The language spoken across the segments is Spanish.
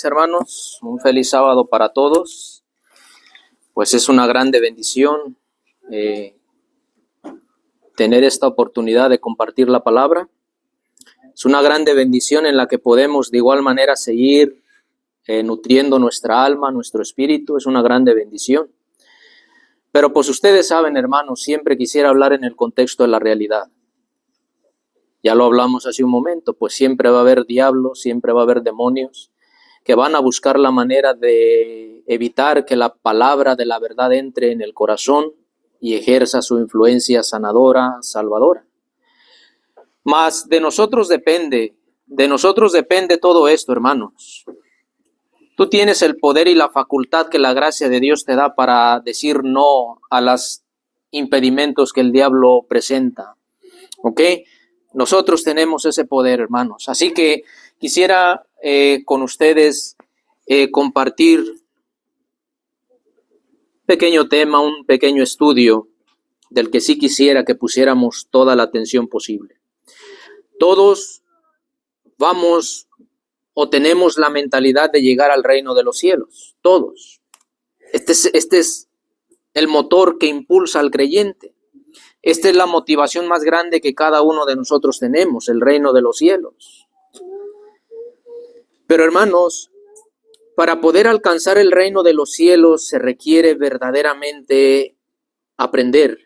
mis hermanos, un feliz sábado para todos. Pues es una grande bendición tener esta oportunidad de compartir la palabra. Es una grande bendición en la que podemos de igual manera seguir nutriendo nuestra alma, nuestro espíritu. Es una grande bendición. Pero pues ustedes saben, hermanos, siempre quisiera hablar en el contexto de la realidad. Ya lo hablamos hace un momento, pues siempre va a haber diablos, siempre va a haber demonios que van a buscar la manera de evitar que la palabra de la verdad entre en el corazón y ejerza su influencia sanadora, salvadora. Mas de nosotros depende todo esto, hermanos. Tú tienes el poder y la facultad que la gracia de Dios te da para decir no a los impedimentos que el diablo presenta, ¿ok? Nosotros tenemos ese poder, hermanos. Así que quisiera con ustedes compartir un pequeño tema, un pequeño estudio del que sí quisiera que pusiéramos toda la atención posible. Todos vamos o tenemos la mentalidad de llegar al reino de los cielos. Todos. Este es el motor que impulsa al creyente. Esta es la motivación más grande que cada uno de nosotros tenemos, el reino de los cielos. Pero hermanos, para poder alcanzar el reino de los cielos se requiere verdaderamente aprender,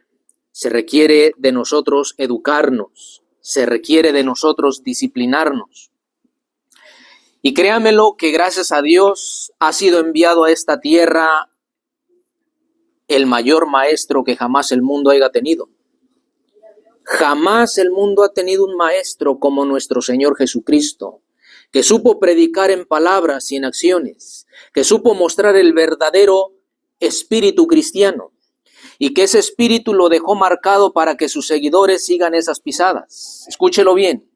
se requiere de nosotros educarnos, se requiere de nosotros disciplinarnos. Y créamelo que gracias a Dios ha sido enviado a esta tierra el mayor maestro que jamás el mundo haya tenido. Jamás el mundo ha tenido un maestro como nuestro Señor Jesucristo, que supo predicar en palabras y en acciones, que supo mostrar el verdadero espíritu cristiano y que ese espíritu lo dejó marcado para que sus seguidores sigan esas pisadas. Escúchelo bien.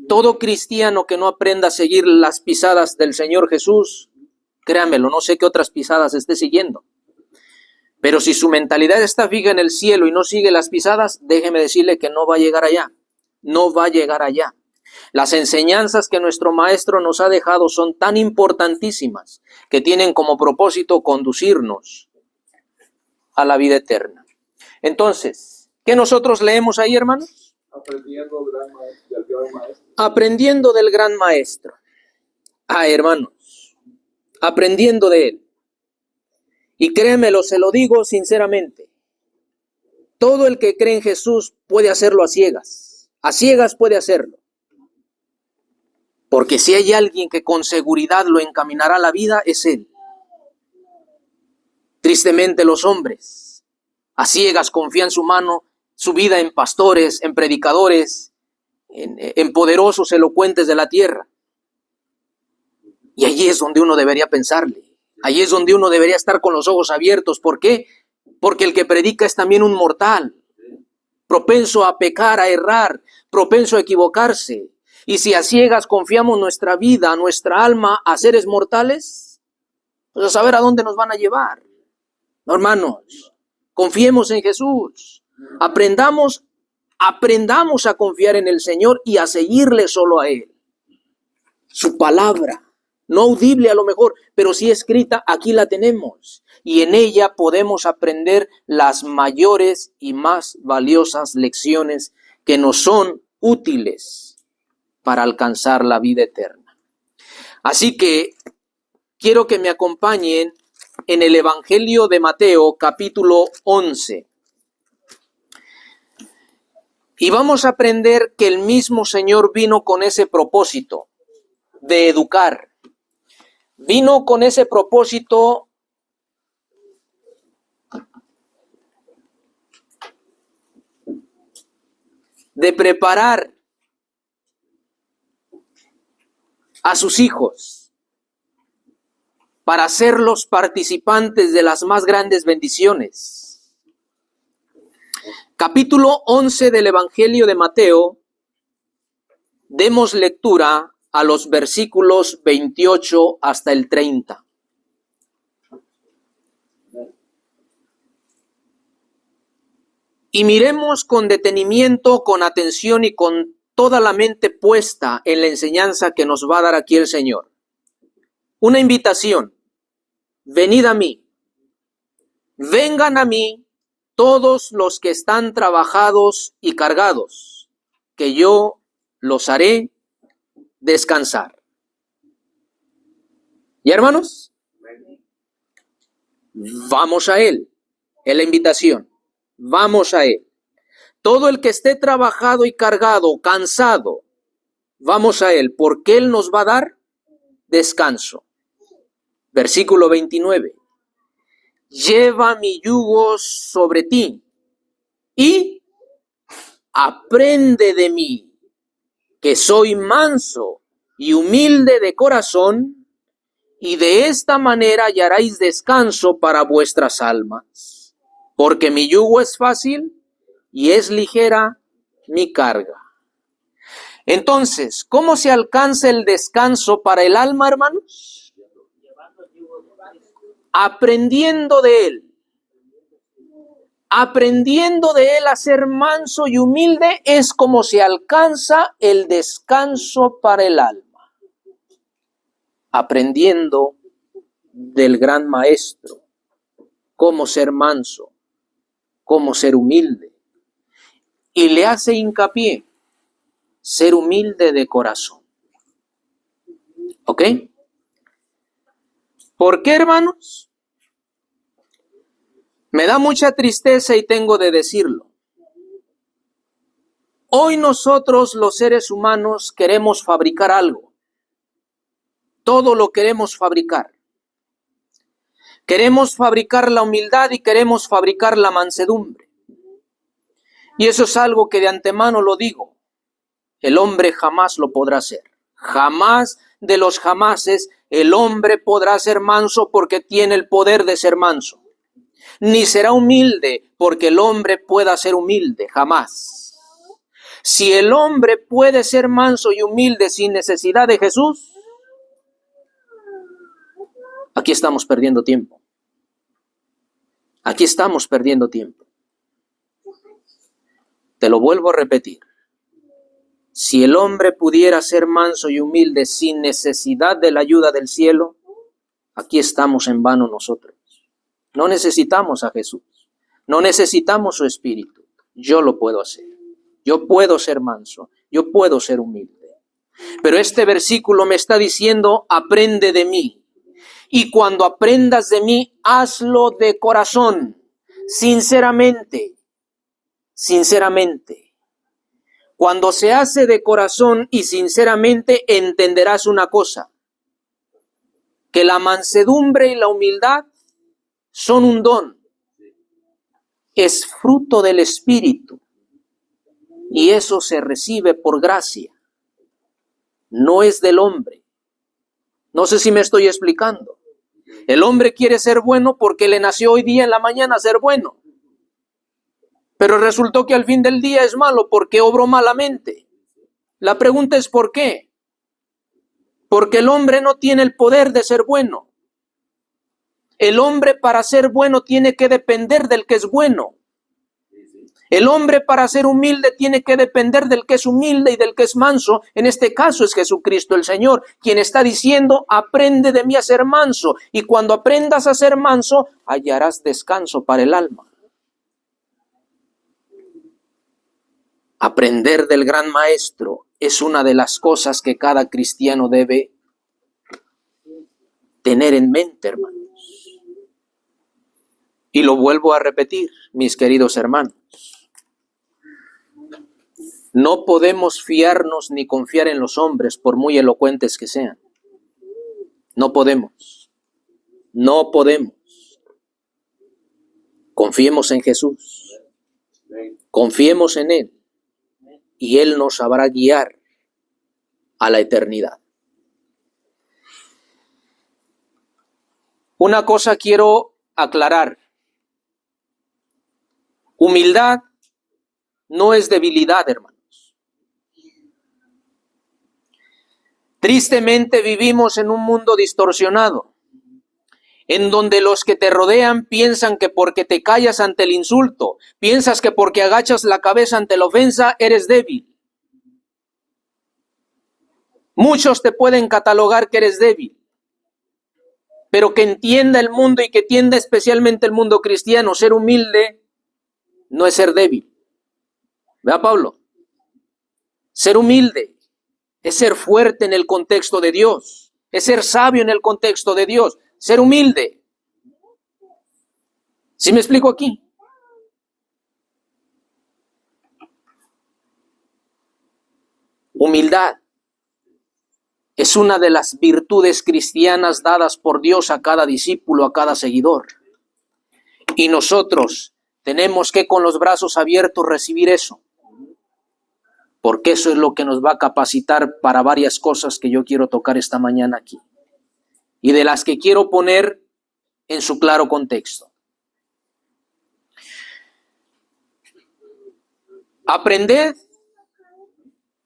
Todo cristiano que no aprenda a seguir las pisadas del Señor Jesús, créamelo, no sé qué otras pisadas esté siguiendo. Pero si su mentalidad está fija en el cielo y no sigue las pisadas, déjeme decirle que no va a llegar allá. No va a llegar allá. Las enseñanzas que nuestro maestro nos ha dejado son tan importantísimas que tienen como propósito conducirnos a la vida eterna. Entonces, ¿qué nosotros leemos ahí, hermanos? Aprendiendo del gran maestro. Hermanos, aprendiendo de él. Y créemelo, se lo digo sinceramente, todo el que cree en Jesús puede hacerlo a ciegas puede hacerlo. Porque si hay alguien que con seguridad lo encaminará a la vida, es Él. Tristemente los hombres, a ciegas confían su vida en pastores, en predicadores, en poderosos elocuentes de la tierra. Y allí es donde uno debería pensarle. Allí es donde uno debería estar con los ojos abiertos. ¿Por qué? Porque el que predica es también un mortal, propenso a pecar, a errar, propenso a equivocarse. Y si a ciegas confiamos nuestra vida, nuestra alma a seres mortales, pues a saber a dónde nos van a llevar. No, hermanos, confiemos en Jesús. Aprendamos a confiar en el Señor y a seguirle solo a Él. Su palabra. No audible a lo mejor, pero sí escrita, aquí la tenemos. Y en ella podemos aprender las mayores y más valiosas lecciones que nos son útiles para alcanzar la vida eterna. Así que quiero que me acompañen en el Evangelio de Mateo, capítulo 11. Y vamos a aprender que el mismo Señor vino con ese propósito de educar. Vino con ese propósito de preparar a sus hijos para hacerlos participantes de las más grandes bendiciones. Capítulo 11 del Evangelio de Mateo, demos lectura a los versículos 28 hasta el 30. Y miremos con detenimiento, con atención y con toda la mente puesta en la enseñanza que nos va a dar aquí el Señor. una invitación. Venid a mí, vengan a mí todos los que están trabajados y cargados, que yo los haré descansar. ¿Y hermanos? Vamos a Él, es la invitación, vamos a Él. Todo el que esté trabajado y cargado, cansado, vamos a Él, porque Él nos va a dar descanso. Versículo 29. Lleva mi yugo sobre ti y aprende de mí, que soy manso y humilde de corazón, y de esta manera hallaréis descanso para vuestras almas, porque mi yugo es fácil y es ligera mi carga. Entonces, ¿cómo se alcanza el descanso para el alma, hermanos? Aprendiendo de Él. Aprendiendo de Él a ser manso y humilde es como se alcanza el descanso para el alma. Aprendiendo del gran maestro cómo ser manso, cómo ser humilde. Y le hace hincapié, ser humilde de corazón. ¿Ok? ¿Por qué, hermanos? Me da mucha tristeza y tengo de decirlo. Hoy nosotros los seres humanos queremos fabricar algo. Todo lo queremos fabricar. Queremos fabricar la humildad y queremos fabricar la mansedumbre. Y eso es algo que de antemano lo digo. El hombre jamás lo podrá hacer. Jamás de los jamases el hombre podrá ser manso porque tiene el poder de ser manso. Ni será humilde porque el hombre pueda ser humilde, jamás. Si el hombre puede ser manso y humilde sin necesidad de Jesús, aquí estamos perdiendo tiempo. Aquí estamos perdiendo tiempo. Te lo vuelvo a repetir. Si el hombre pudiera ser manso y humilde sin necesidad de la ayuda del cielo, aquí estamos en vano nosotros. No necesitamos a Jesús. No necesitamos su espíritu. Yo lo puedo hacer. Yo puedo ser manso. Yo puedo ser humilde. Pero este versículo me está diciendo, aprende de mí. Y cuando aprendas de mí, hazlo de corazón, sinceramente, sinceramente. Cuando se hace de corazón y sinceramente, entenderás una cosa, que la mansedumbre y la humildad son un don, es fruto del Espíritu, y eso se recibe por gracia, no es del hombre. No sé si me estoy explicando. El hombre quiere ser bueno porque le nació hoy día en la mañana ser bueno. Pero resultó que al fin del día es malo porque obró malamente. La pregunta es ¿por qué? Porque el hombre no tiene el poder de ser bueno. El hombre para ser bueno tiene que depender del que es bueno. El hombre para ser humilde tiene que depender del que es humilde y del que es manso. En este caso es Jesucristo el Señor, quien está diciendo, aprende de mí a ser manso. Y cuando aprendas a ser manso, hallarás descanso para el alma. Aprender del gran maestro es una de las cosas que cada cristiano debe tener en mente, hermanos. Y lo vuelvo a repetir, mis queridos hermanos. No podemos fiarnos ni confiar en los hombres, por muy elocuentes que sean. No podemos. No podemos. Confiemos en Jesús. Confiemos en Él. Y Él nos sabrá guiar a la eternidad. Una cosa quiero aclarar. Humildad no es debilidad, hermanos. Tristemente vivimos en un mundo distorsionado, en donde los que te rodean piensan que porque te callas ante el insulto, piensas que porque agachas la cabeza ante la ofensa, eres débil. Muchos te pueden catalogar que eres débil. pero que entienda el mundo y que entienda especialmente el mundo cristiano. Ser humilde no es ser débil. ¿Verdad, Pablo? Ser humilde es ser fuerte en el contexto de Dios, es ser sabio en el contexto de Dios, ser humilde. ¿Sí me explico aquí? Humildad es una de las virtudes cristianas dadas por Dios a cada discípulo, a cada seguidor. Y nosotros tenemos que con los brazos abiertos recibir eso, porque eso es lo que nos va a capacitar para varias cosas que yo quiero tocar esta mañana aquí, y de las que quiero poner en su claro contexto. Aprended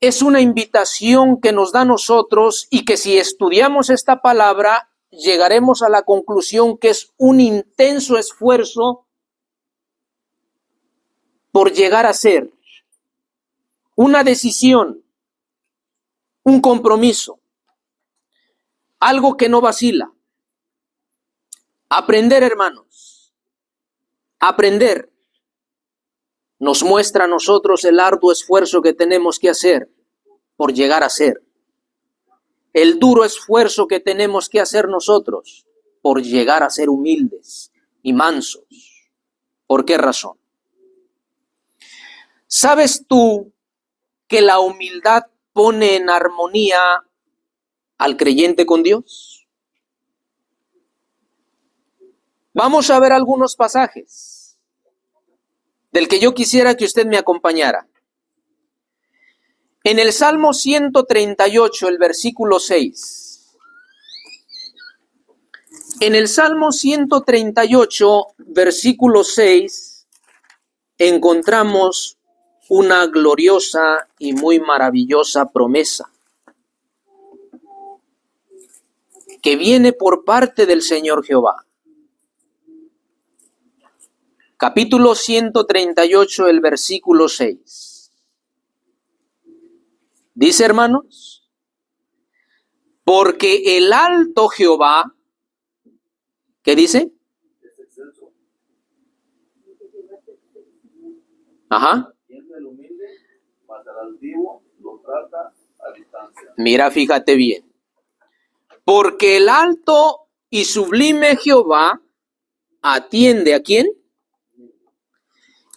es una invitación que nos da a nosotros y que si estudiamos esta palabra llegaremos a la conclusión que es un intenso esfuerzo por llegar a ser, una decisión, un compromiso, algo que no vacila. Aprender, hermanos, aprender nos muestra a nosotros el arduo esfuerzo que tenemos que hacer por llegar a ser. El duro esfuerzo que tenemos que hacer nosotros por llegar a ser humildes y mansos. ¿Por qué razón? ¿Sabes tú que la humildad pone en armonía al creyente con Dios? Vamos a ver algunos pasajes del que yo quisiera que usted me acompañara. En el Salmo 138, el versículo 6. En el Salmo 138, versículo 6, encontramos una gloriosa y muy maravillosa promesa que viene por parte del Señor Jehová. Capítulo 138, el versículo 6. Dice, hermanos, porque el alto Jehová, ¿qué dice? Ajá. Mira, fíjate bien. Porque el alto y sublime Jehová atiende ¿a quién?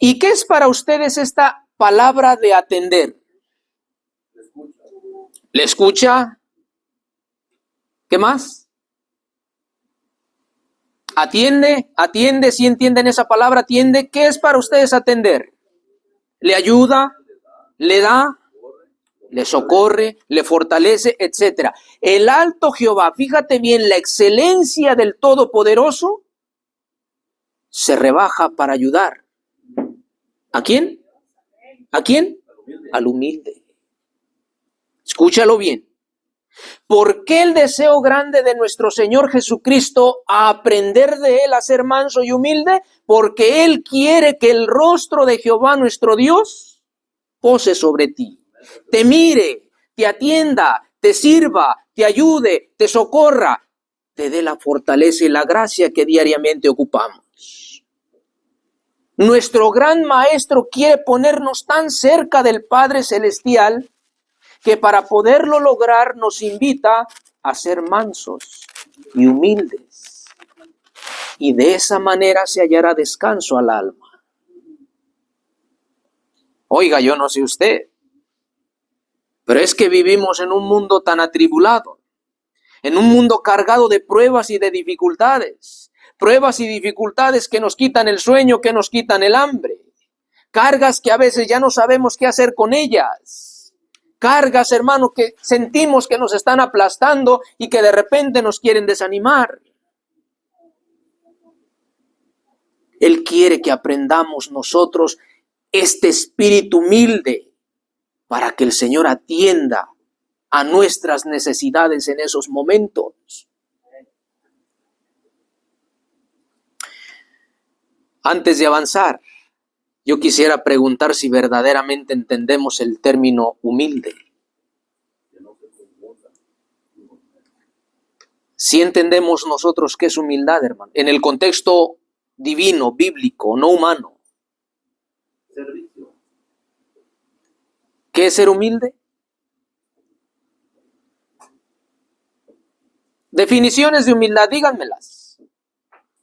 ¿Y qué es para ustedes esta palabra de atender? ¿Le escucha? ¿Qué más? Atiende, si entienden esa palabra, atiende. ¿Qué es para ustedes atender? ¿Le ayuda? ¿Le da? ¿Le socorre? ¿Le fortalece? Etcétera. El alto Jehová, fíjate bien, la excelencia del Todopoderoso se rebaja para ayudar. ¿A quién? ¿A quién? Al humilde. Escúchalo bien. ¿Por qué el deseo grande de nuestro Señor Jesucristo a aprender de Él a ser manso y humilde? Porque Él quiere que el rostro de Jehová nuestro Dios pose sobre ti, te mire, te atienda, te sirva, te ayude, te socorra, te dé la fortaleza y la gracia que diariamente ocupamos. Nuestro gran Maestro quiere ponernos tan cerca del Padre Celestial que para poderlo lograr nos invita a ser mansos y humildes. Y de esa manera se hallará descanso al alma. Oiga, yo no sé usted, pero es que vivimos en un mundo tan atribulado, en un mundo cargado de pruebas y de dificultades. Pruebas y dificultades que nos quitan el sueño, que nos quitan el hambre. Cargas que a veces ya no sabemos qué hacer con ellas. Cargas, hermano, que sentimos que nos están aplastando y que de repente nos quieren desanimar. Él quiere que aprendamos nosotros este espíritu humilde para que el Señor atienda a nuestras necesidades en esos momentos. Antes de avanzar, yo quisiera preguntar si verdaderamente entendemos el término humilde. Si entendemos nosotros qué es humildad, hermano, en el contexto divino, bíblico, no humano. Servicio. ¿Qué es ser humilde? Definiciones de humildad, díganmelas.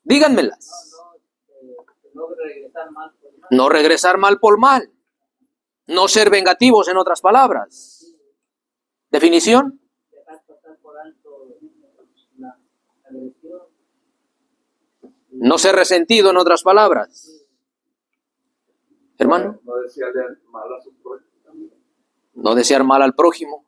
Díganmelas. No regresar mal por mal. No regresar mal por mal. No ser vengativos, en otras palabras. Definición. Dejar pasar por alto la agresión. No ser resentido, en otras palabras. Hermano. No desearle mal a su prójimo también. No desear mal al prójimo.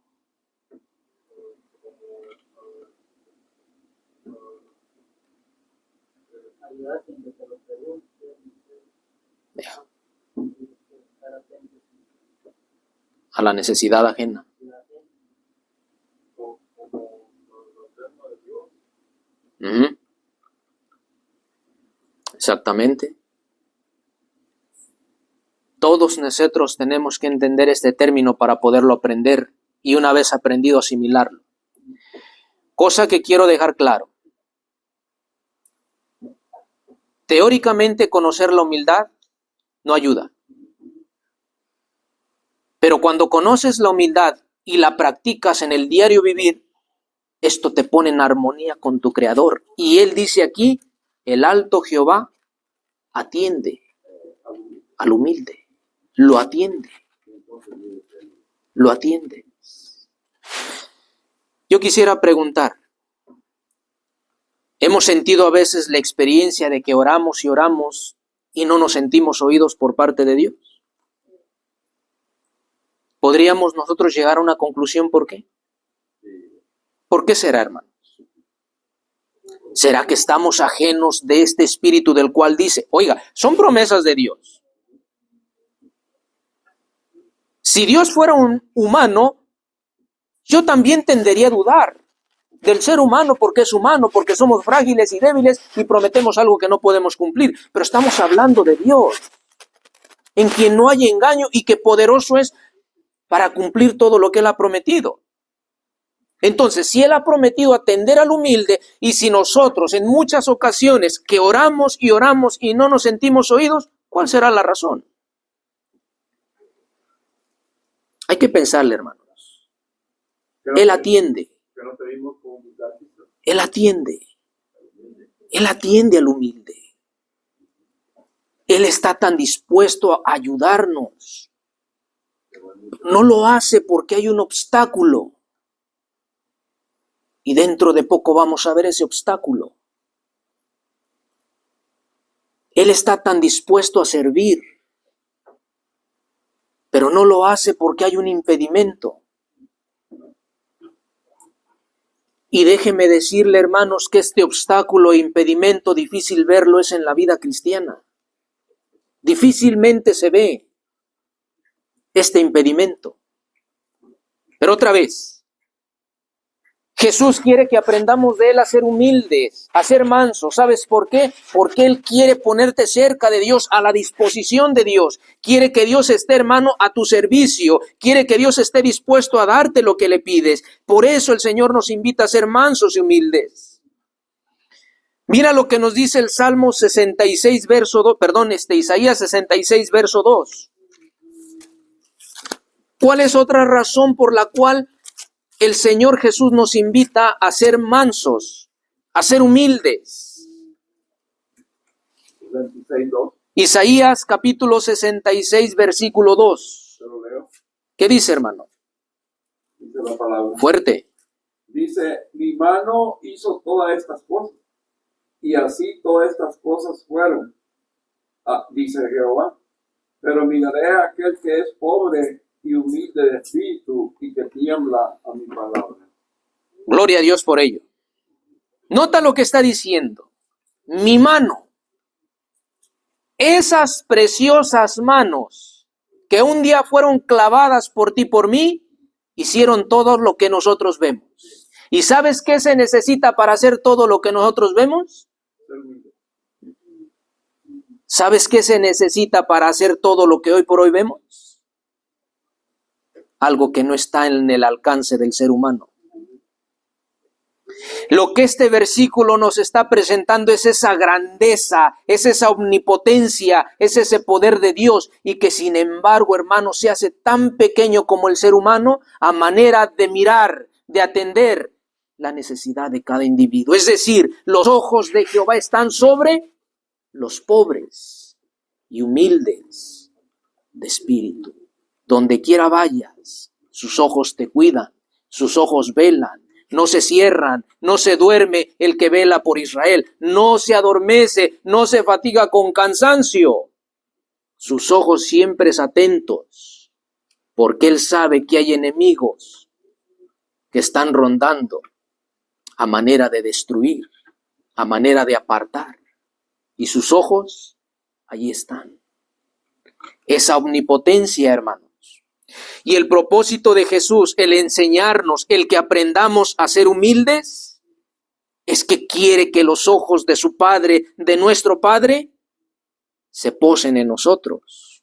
Ayudar sin que te lo pregunte. Estar atento. A la necesidad ajena. Como lo eterno de Dios. Ujú. Exactamente. Todos nosotros tenemos que entender este término para poderlo aprender y una vez aprendido asimilarlo. Cosa que quiero dejar claro. Teóricamente conocer la humildad no ayuda. Pero cuando conoces la humildad y la practicas en el diario vivir, esto te pone en armonía con tu Creador. Y Él dice aquí, el alto Jehová atiende al humilde. Lo atiende. Lo atiende. Yo quisiera preguntar, ¿hemos sentido a veces la experiencia de que oramos y oramos y no nos sentimos oídos por parte de Dios? ¿Podríamos nosotros llegar a una conclusión por qué? ¿Por qué será, hermanos? ¿Será que estamos ajenos de este espíritu del cual dice, oiga, son promesas de Dios? Si Dios fuera un humano, yo también tendería a dudar del ser humano porque es humano, porque somos frágiles y débiles y prometemos algo que no podemos cumplir. Pero estamos hablando de Dios, en quien no hay engaño y que poderoso es para cumplir todo lo que Él ha prometido. Entonces, si Él ha prometido atender al humilde y si nosotros en muchas ocasiones que oramos y no nos sentimos oídos, ¿cuál será la razón? Hay que pensarle, hermanos. Él atiende. Que no pedimos con humildad. Él atiende. Él atiende al humilde. Él está tan dispuesto a ayudarnos. No lo hace porque hay un obstáculo. Y dentro de poco vamos a ver ese obstáculo. Él está tan dispuesto a servir. Pero no lo hace porque hay un impedimento. Y déjeme decirle, hermanos, que este obstáculo e impedimento difícil verlo es en la vida cristiana. Difícilmente se ve este impedimento. Pero otra vez, Jesús quiere que aprendamos de Él a ser humildes, a ser mansos. ¿Sabes por qué? Porque Él quiere ponerte cerca de Dios, a la disposición de Dios. Quiere que Dios esté, hermano, a tu servicio. Quiere que Dios esté dispuesto a darte lo que le pides. Por eso el Señor nos invita a ser mansos y humildes. Mira lo que nos dice el Salmo 66, verso 2, Isaías 66, verso 2. ¿Cuál es otra razón por la cual el Señor Jesús nos invita a ser mansos, a ser humildes? 26:2. Isaías capítulo 66, versículo 2. Te lo leo. ¿Qué dice, hermano? Dice la palabra. Fuerte. Dice, mi mano hizo todas estas cosas. Y así todas estas cosas fueron. Dice Jehová. Pero miraré a aquel que es pobre y humilde de espíritu y que tiembla a mi palabra. Gloria a Dios por ello. Nota lo que está diciendo. Mi mano. Esas preciosas manos que un día fueron clavadas por ti, por mí, hicieron todo lo que nosotros vemos. ¿Y sabes qué se necesita para hacer todo lo que nosotros vemos? ¿Sabes qué se necesita para hacer todo lo que hoy por hoy vemos? Algo que no está en el alcance del ser humano. Lo que este versículo nos está presentando es esa grandeza, es esa omnipotencia, es ese poder de Dios y que sin embargo, hermanos, se hace tan pequeño como el ser humano a manera de mirar, de atender la necesidad de cada individuo. Es decir, los ojos de Jehová están sobre los pobres y humildes de espíritu. Donde quiera vayas, sus ojos te cuidan, sus ojos velan. No se cierran, no se duerme el que vela por Israel, no se adormece, no se fatiga con cansancio. Sus ojos siempre es atentos, porque él sabe que hay enemigos que están rondando a manera de destruir, a manera de apartar. Y sus ojos allí están. Esa omnipotencia, hermanos. Y el propósito de Jesús, el enseñarnos, el que aprendamos a ser humildes, es que quiere que los ojos de su Padre, de nuestro Padre, se posen en nosotros.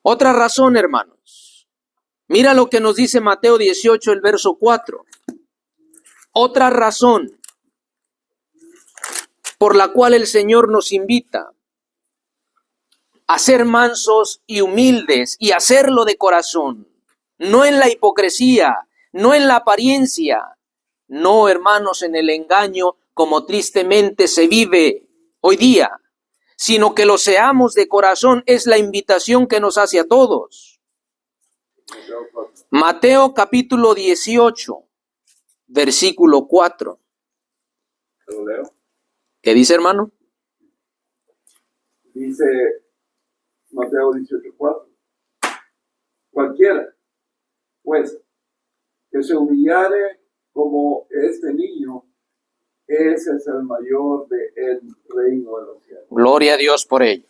Otra razón, hermanos. Mira lo que nos dice Mateo 18, el verso 4. Otra razón por la cual el Señor nos invita a ser mansos y humildes y hacerlo de corazón, no en la hipocresía, no en la apariencia, no, hermanos, en el engaño como tristemente se vive hoy día, sino que lo seamos de corazón, es la invitación que nos hace a todos. Mateo capítulo 18, versículo 4. ¿Lo leo? ¿Qué dice, hermano? Dice Mateo 18:4. Cualquiera, pues, que se humillare como este niño, ese es el mayor del reino de los cielos. Gloria a Dios por ello.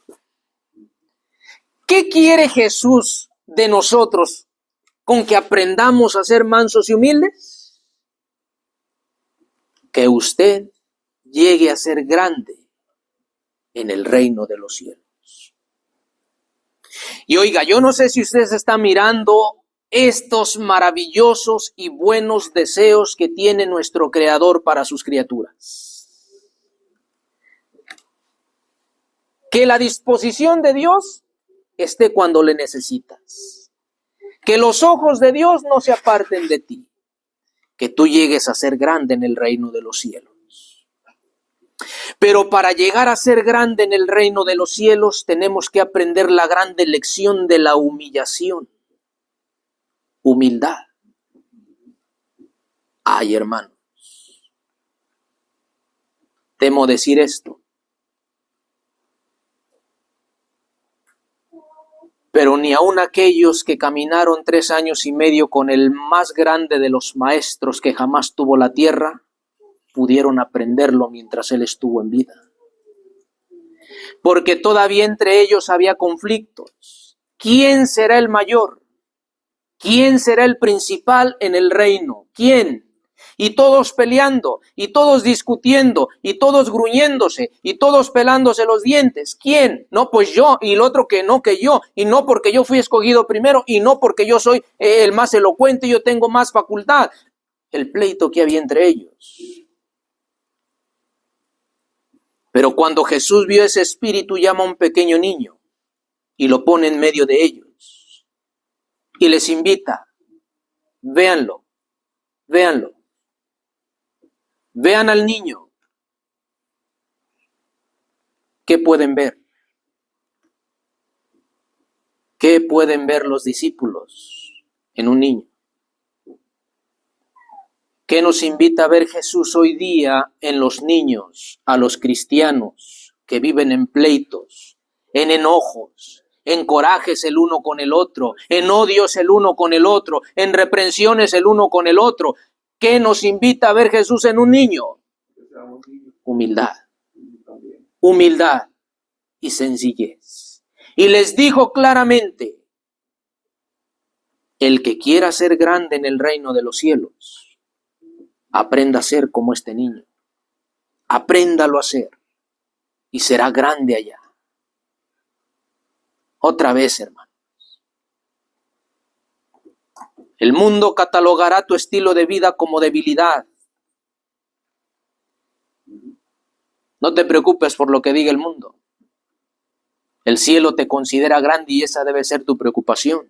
¿Qué quiere Jesús de nosotros con que aprendamos a ser mansos y humildes? Que usted llegue a ser grande en el reino de los cielos. Y oiga, yo no sé si usted se está mirando estos maravillosos y buenos deseos que tiene nuestro Creador para sus criaturas. Que la disposición de Dios esté cuando le necesitas. Que los ojos de Dios no se aparten de ti. Que tú llegues a ser grande en el reino de los cielos. Pero para llegar a ser grande en el reino de los cielos tenemos que aprender la grande lección de la humillación. Humildad. Ay, hermanos, temo decir esto, pero ni aun aquellos que caminaron 3 años y medio con el más grande de los maestros que jamás tuvo la tierra, pudieron aprenderlo mientras él estuvo en vida. Porque todavía entre ellos había conflictos. ¿Quién será el mayor? ¿Quién será el principal en el reino? ¿Quién? Y todos peleando, y todos discutiendo, y todos gruñéndose, y todos pelándose los dientes. ¿Quién? No, pues yo, y el otro que no, que yo, y no porque yo fui escogido primero, y no porque yo soy el más elocuente, yo tengo más facultad. El pleito que había entre ellos. Pero cuando Jesús vio ese espíritu, llama a un pequeño niño y lo pone en medio de ellos. Y les invita, véanlo, véanlo. Vean al niño. ¿Qué pueden ver? ¿Qué pueden ver los discípulos en un niño? ¿Qué nos invita a ver Jesús hoy día en los niños, a los cristianos que viven en pleitos, en enojos, en corajes el uno con el otro, en odios el uno con el otro, en reprensiones el uno con el otro? ¿Qué nos invita a ver Jesús en un niño? Humildad. Humildad y sencillez. Y les dijo claramente, el que quiera ser grande en el reino de los cielos, aprenda a ser como este niño. Apréndalo a ser y será grande allá. Otra vez, hermanos. El mundo catalogará tu estilo de vida como debilidad. No te preocupes por lo que diga el mundo. El cielo te considera grande y esa debe ser tu preocupación.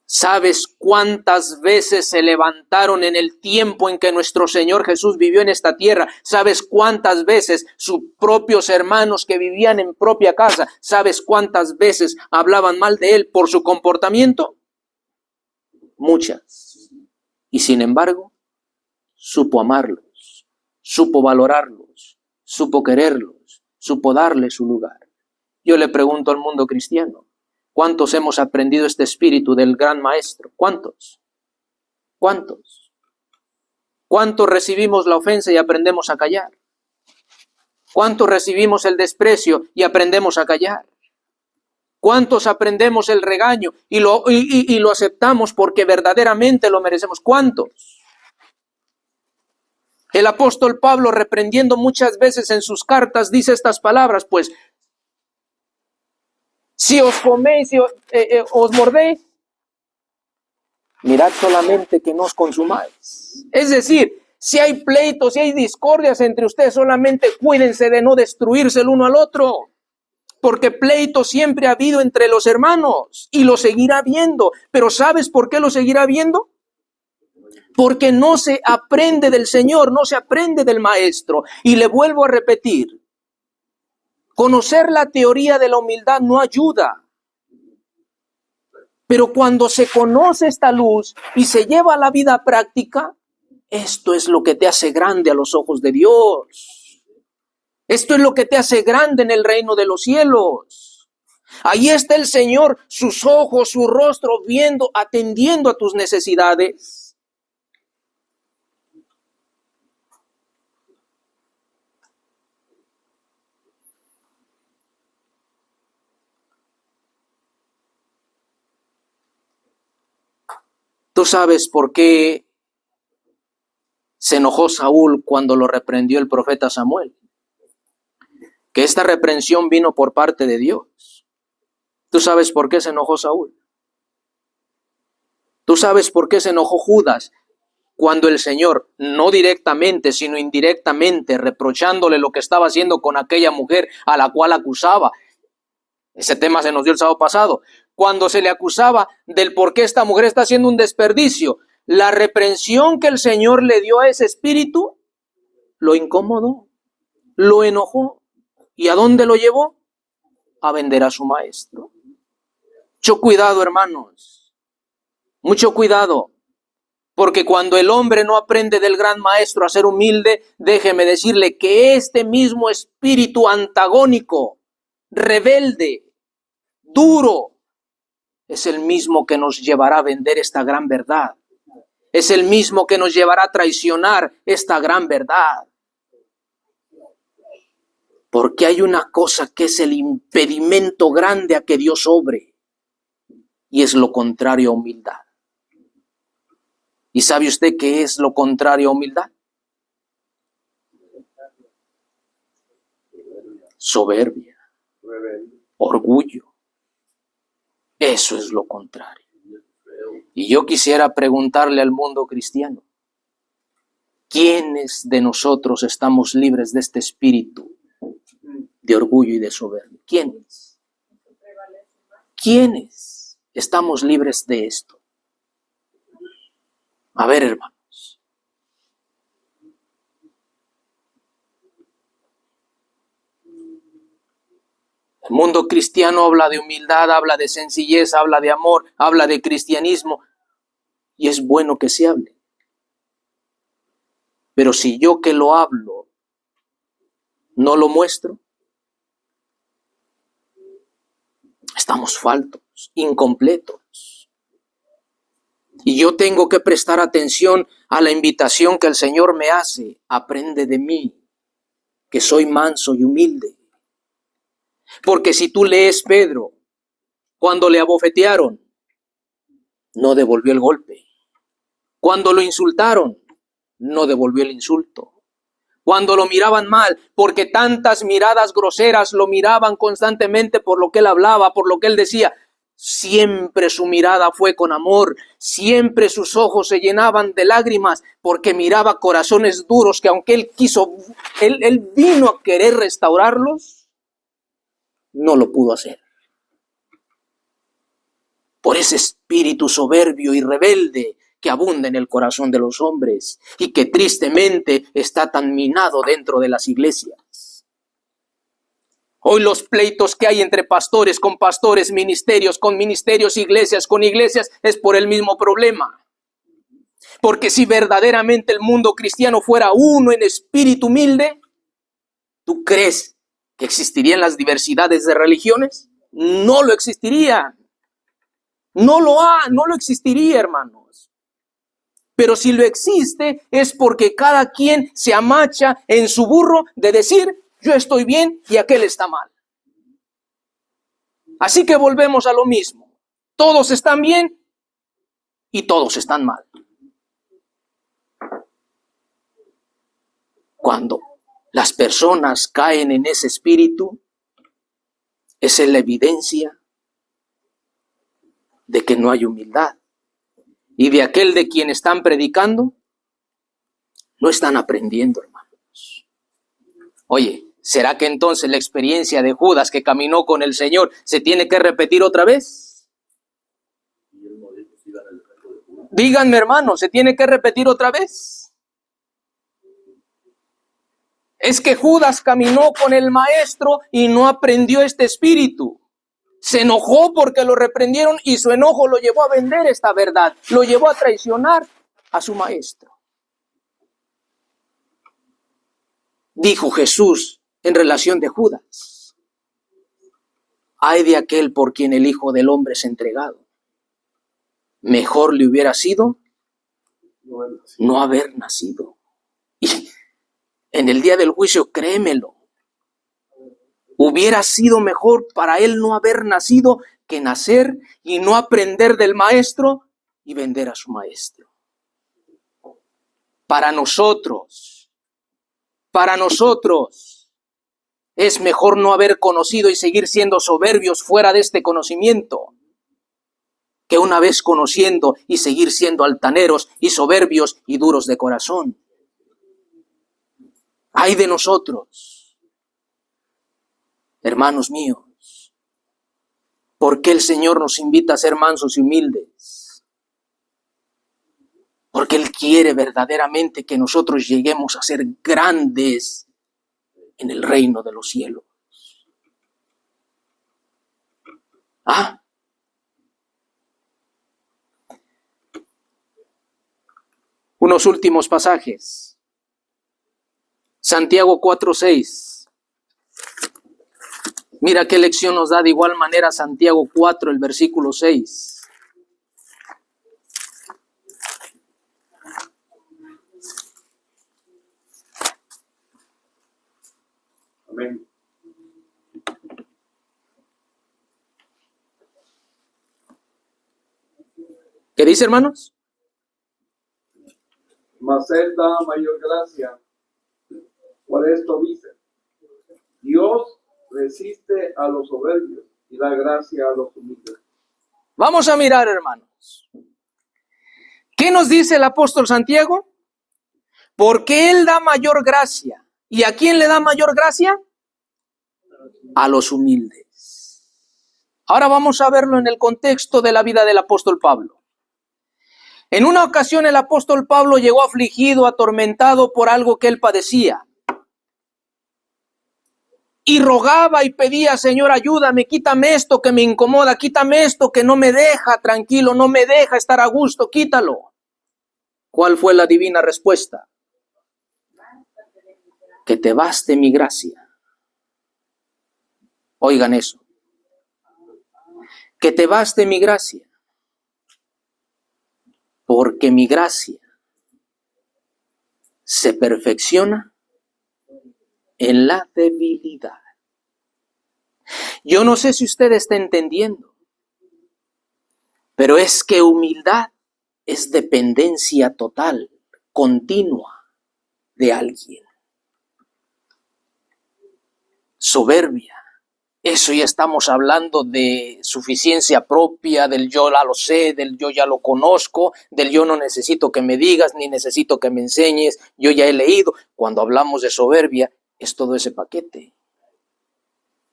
¿Sabes cuántas veces se levantaron en el tiempo en que nuestro Señor Jesús vivió en esta tierra? ¿Sabes cuántas veces sus propios hermanos que vivían en propia casa, sabes cuántas veces hablaban mal de Él por su comportamiento? Muchas. Y sin embargo, supo amarlos, supo valorarlos, supo quererlos, supo darle su lugar. Yo le pregunto al mundo cristiano, ¿cuántos hemos aprendido este espíritu del gran maestro? ¿Cuántos? ¿Cuántos? ¿Cuántos recibimos la ofensa y aprendemos a callar? ¿Cuántos recibimos el desprecio y aprendemos a callar? ¿Cuántos aprendemos el regaño y lo aceptamos porque verdaderamente lo merecemos? ¿Cuántos? El apóstol Pablo, reprendiendo muchas veces en sus cartas, dice estas palabras, pues, si os coméis y os mordéis, mirad solamente que no os consumáis. Es decir, si hay pleitos, si hay discordias entre ustedes, solamente cuídense de no destruirse el uno al otro. Porque pleito siempre ha habido entre los hermanos y lo seguirá habiendo. Pero ¿sabes por qué lo seguirá habiendo? Porque no se aprende del Señor, no se aprende del Maestro. Y le vuelvo a repetir, conocer la teoría de la humildad no ayuda. Pero cuando se conoce esta luz y se lleva a la vida práctica, esto es lo que te hace grande a los ojos de Dios. Esto es lo que te hace grande en el reino de los cielos. Ahí está el Señor, sus ojos, su rostro, viendo, atendiendo a tus necesidades. ¿Tú sabes por qué se enojó Saúl cuando lo reprendió el profeta Samuel? Que esta reprensión vino por parte de Dios. ¿Tú sabes por qué se enojó Saúl? ¿Tú sabes por qué se enojó Judas cuando el Señor, no directamente, sino indirectamente, reprochándole lo que estaba haciendo con aquella mujer a la cual acusaba? Ese tema se nos dio el sábado pasado. Cuando se le acusaba del por qué esta mujer está haciendo un desperdicio, la reprensión que el Señor le dio a ese espíritu lo incomodó, lo enojó. ¿Y a dónde lo llevó? A vender a su maestro. Mucho cuidado, hermanos. Mucho cuidado. Porque cuando el hombre no aprende del gran maestro a ser humilde, déjeme decirle que este mismo espíritu antagónico, rebelde, duro, es el mismo que nos llevará a vender esta gran verdad. Es el mismo que nos llevará a traicionar esta gran verdad. Porque hay una cosa que es el impedimento grande a que Dios obre. Y es lo contrario a humildad. ¿Y sabe usted qué es lo contrario a humildad? Soberbia. Orgullo. Eso es lo contrario. Y yo quisiera preguntarle al mundo cristiano, ¿quiénes de nosotros estamos libres de este espíritu de orgullo y de soberbia? ¿Quiénes? ¿Quiénes estamos libres de esto? A ver, hermanos. El mundo cristiano habla de humildad, habla de sencillez, habla de amor, habla de cristianismo. Y es bueno que se hable. Pero si yo que lo hablo no lo muestro, estamos faltos, incompletos. Y yo tengo que prestar atención a la invitación que el Señor me hace. Aprende de mí, que soy manso y humilde. Porque si tú lees Pedro, cuando le abofetearon, no devolvió el golpe. Cuando lo insultaron, no devolvió el insulto. Cuando lo miraban mal, porque tantas miradas groseras lo miraban constantemente por lo que él hablaba, por lo que él decía, siempre su mirada fue con amor, siempre sus ojos se llenaban de lágrimas, porque miraba corazones duros que aunque él vino a querer restaurarlos, no lo pudo hacer. Por ese espíritu soberbio y rebelde que abunda en el corazón de los hombres y que tristemente está tan minado dentro de las iglesias. Hoy los pleitos que hay entre pastores, ministerios con ministerios, iglesias con iglesias, es por el mismo problema. Porque si verdaderamente el mundo cristiano fuera uno en espíritu humilde, ¿tú crees que existirían las diversidades de religiones? No lo existirían. No lo existiría, hermanos. Pero si lo existe, es porque cada quien se amacha en su burro de decir, yo estoy bien y aquel está mal. Así que volvemos a lo mismo. Todos están bien y todos están mal. Cuando las personas caen en ese espíritu, esa es la evidencia de que no hay humildad. Y de aquel de quien están predicando, no están aprendiendo, hermanos. Oye, ¿será que entonces la experiencia de Judas que caminó con el Señor se tiene que repetir otra vez? Díganme, hermanos, ¿se tiene que repetir otra vez? Es que Judas caminó con el Maestro y no aprendió este espíritu. Se enojó porque lo reprendieron y su enojo lo llevó a vender esta verdad, lo llevó a traicionar a su Maestro. Dijo Jesús en relación de Judas: ay de aquel por quien el Hijo del Hombre es entregado. Mejor le hubiera sido no haber nacido. Y en el día del juicio, créemelo, hubiera sido mejor para él no haber nacido que nacer y no aprender del Maestro y vender a su Maestro. Para nosotros, es mejor no haber conocido y seguir siendo soberbios fuera de este conocimiento, que una vez conociendo y seguir siendo altaneros y soberbios y duros de corazón. Ay de nosotros, hermanos míos, ¿por qué el Señor nos invita a ser mansos y humildes? Porque Él quiere verdaderamente que nosotros lleguemos a ser grandes en el reino de los cielos. Unos últimos pasajes. Santiago 4:6. Mira qué lección nos da de igual manera Santiago 4, el versículo 6. Amén. ¿Qué dice, hermanos? Mas Él da mayor gracia. Por esto dice: Dios resiste a los soberbios y da gracia a los humildes. Vamos a mirar, hermanos. ¿Qué nos dice el apóstol Santiago? Porque Él da mayor gracia. ¿Y a quién le da mayor gracia? A los humildes. Ahora vamos a verlo en el contexto de la vida del apóstol Pablo. En una ocasión el apóstol Pablo llegó afligido, atormentado por algo que él padecía. Y rogaba y pedía: Señor, ayúdame, quítame esto que me incomoda, quítame esto que no me deja tranquilo, no me deja estar a gusto, quítalo. ¿Cuál fue la divina respuesta? Que te baste mi gracia. Oigan eso. Que te baste mi gracia. Porque mi gracia se perfecciona en la debilidad. Yo no sé si usted está entendiendo, pero es que humildad es dependencia total, continua de alguien. Soberbia eso ya estamos hablando de suficiencia propia, del yo ya lo sé, del yo ya lo conozco, del yo no necesito que me digas, ni necesito que me enseñes, yo ya he leído. Cuando hablamos de soberbia, es todo ese paquete.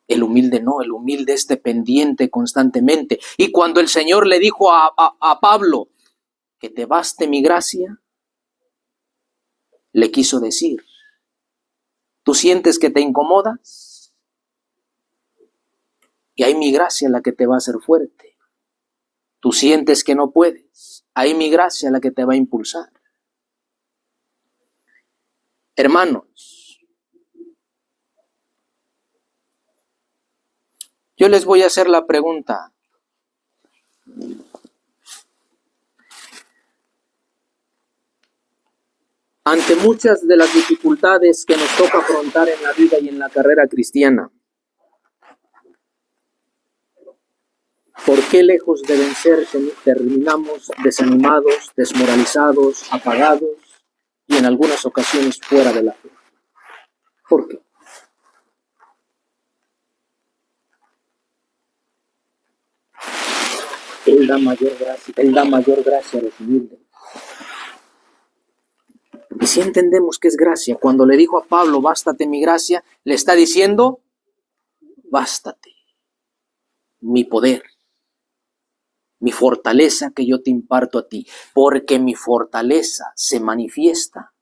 El humilde no, el humilde es dependiente constantemente. Y cuando el Señor le dijo a Pablo, que te baste mi gracia, le quiso decir, ¿tú sientes que te incomodas? Y hay mi gracia la que te va a hacer fuerte. Tú sientes que no puedes, hay mi gracia la que te va a impulsar. Hermanos, yo les voy a hacer la pregunta. Ante muchas de las dificultades que nos toca afrontar en la vida y en la carrera cristiana, ¿por qué lejos de vencer terminamos desanimados, desmoralizados, apagados y en algunas ocasiones fuera de la fe? ¿Por qué? Él da mayor gracia a los humildes. Y si entendemos que es gracia, cuando le dijo a Pablo, bástate mi gracia, le está diciendo, bástate mi poder, mi fortaleza que yo te imparto a ti, porque mi fortaleza se manifiesta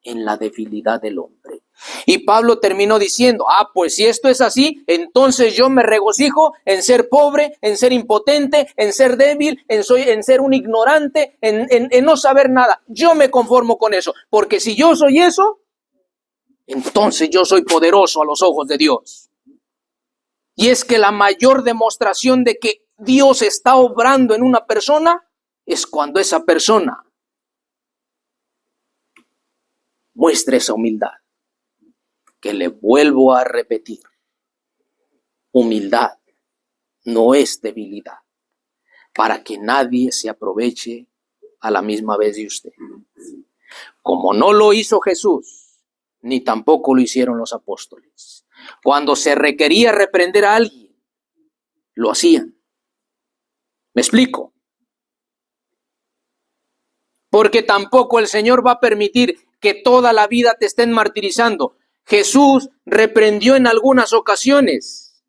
en la debilidad del hombre. Y Pablo terminó diciendo, pues si esto es así, entonces yo me regocijo en ser pobre, en ser impotente, en ser débil, en ser un ignorante, en no saber nada. Yo me conformo con eso, porque si yo soy eso, entonces yo soy poderoso a los ojos de Dios. Y es que la mayor demostración de que Dios está obrando en una persona es cuando esa persona muestra esa humildad. Que le vuelvo a repetir, humildad no es debilidad, para que nadie se aproveche a la misma vez de usted. Como no lo hizo Jesús, ni tampoco lo hicieron los apóstoles. Cuando se requería reprender a alguien, lo hacían. ¿Me explico? Porque tampoco el Señor va a permitir que toda la vida te estén martirizando. Jesús reprendió en algunas ocasiones.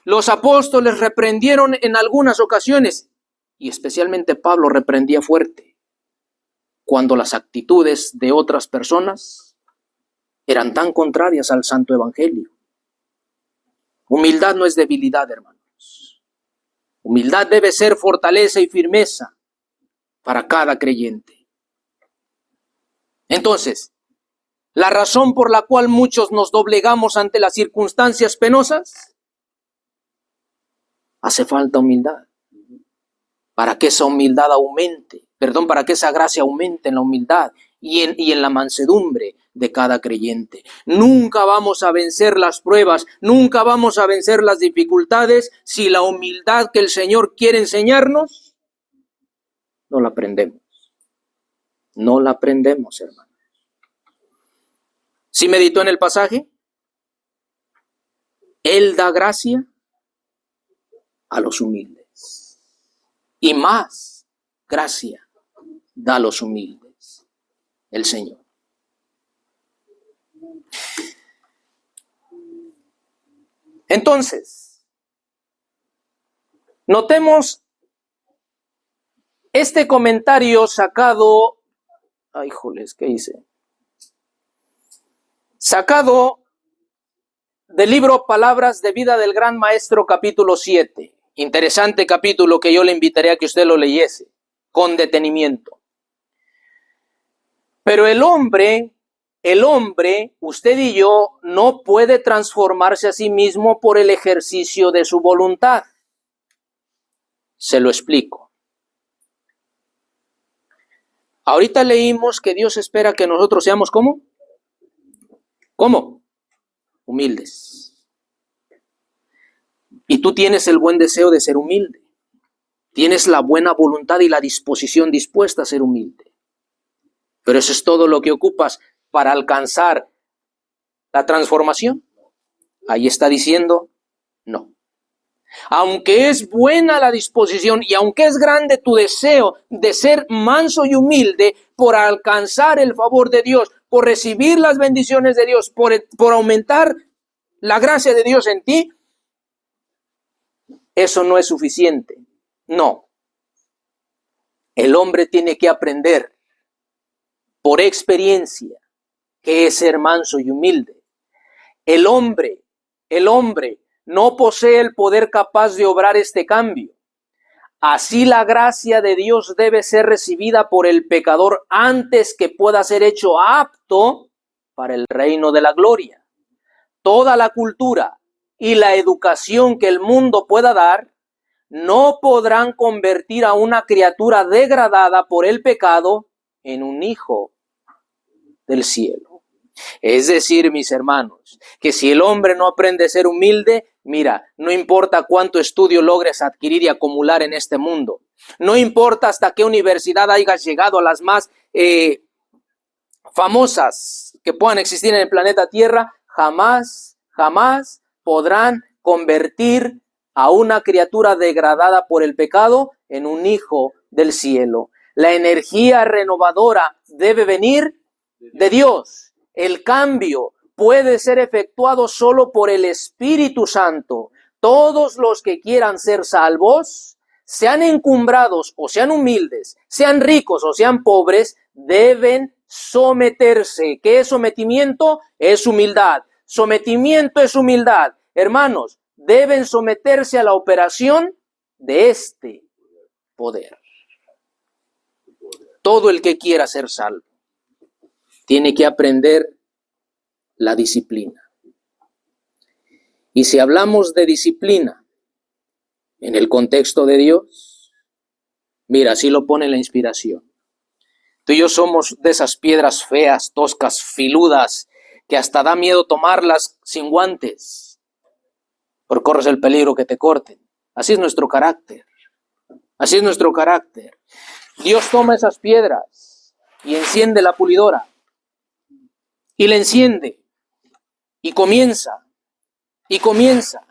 Los apóstoles reprendieron en algunas ocasiones. Y especialmente Pablo reprendía fuerte. Cuando las actitudes de otras personas eran tan contrarias al santo evangelio. Humildad no es debilidad, hermanos. Humildad debe ser fortaleza y firmeza para cada creyente. Entonces, la razón por la cual muchos nos doblegamos ante las circunstancias penosas, hace falta humildad. Para que esa humildad aumente, para que esa gracia aumente en la humildad y en la mansedumbre de cada creyente. Nunca vamos a vencer las pruebas, nunca vamos a vencer las dificultades si la humildad que el Señor quiere enseñarnos, no la aprendemos. No la aprendemos, hermano. ¿Sí meditó en el pasaje? Él da gracia a los humildes. Y más gracia da a los humildes el Señor. Entonces, notemos este comentario sacado, ¿qué hice? Sacado del libro Palabras de Vida del Gran Maestro, capítulo 7. Interesante capítulo que yo le invitaría a que usted lo leyese con detenimiento. Pero el hombre, usted y yo, no puede transformarse a sí mismo por el ejercicio de su voluntad. Se lo explico. Ahorita leímos que Dios espera que nosotros seamos ¿cómo? ¿Cómo? Humildes. Y tú tienes el buen deseo de ser humilde. Tienes la buena voluntad y la disposición dispuesta a ser humilde. Pero eso es todo lo que ocupas para alcanzar la transformación. Ahí está diciendo No. Aunque es buena la disposición y aunque es grande tu deseo de ser manso y humilde por alcanzar el favor de Dios, por recibir las bendiciones de Dios, por aumentar la gracia de Dios en ti, eso no es suficiente. No. El hombre tiene que aprender por experiencia qué es ser manso y humilde. El hombre no posee el poder capaz de obrar este cambio. Así la gracia de Dios debe ser recibida por el pecador antes que pueda ser hecho apto para el reino de la gloria. Toda la cultura y la educación que el mundo pueda dar no podrán convertir a una criatura degradada por el pecado en un hijo del cielo. Es decir, mis hermanos, que si el hombre no aprende a ser humilde, mira, no importa cuánto estudio logres adquirir y acumular en este mundo, no importa hasta qué universidad hayas llegado, a las más famosas que puedan existir en el planeta Tierra, jamás podrán convertir a una criatura degradada por el pecado en un hijo del cielo. La energía renovadora debe venir de Dios. El cambio puede ser efectuado solo por el Espíritu Santo. Todos los que quieran ser salvos, sean encumbrados o sean humildes, sean ricos o sean pobres, deben someterse. ¿Qué es sometimiento? Es humildad. Sometimiento es humildad. Hermanos, deben someterse a la operación de este poder. Todo el que quiera ser salvo tiene que aprender la disciplina. Y si hablamos de disciplina en el contexto de Dios, mira, así lo pone la inspiración. Tú y yo somos de esas piedras feas, toscas, filudas, que hasta da miedo tomarlas sin guantes, porque corres el peligro que te corten. Así es nuestro carácter. Así es nuestro carácter. Dios toma esas piedras y enciende la pulidora. Y la enciende. Y comienza. Y comienza.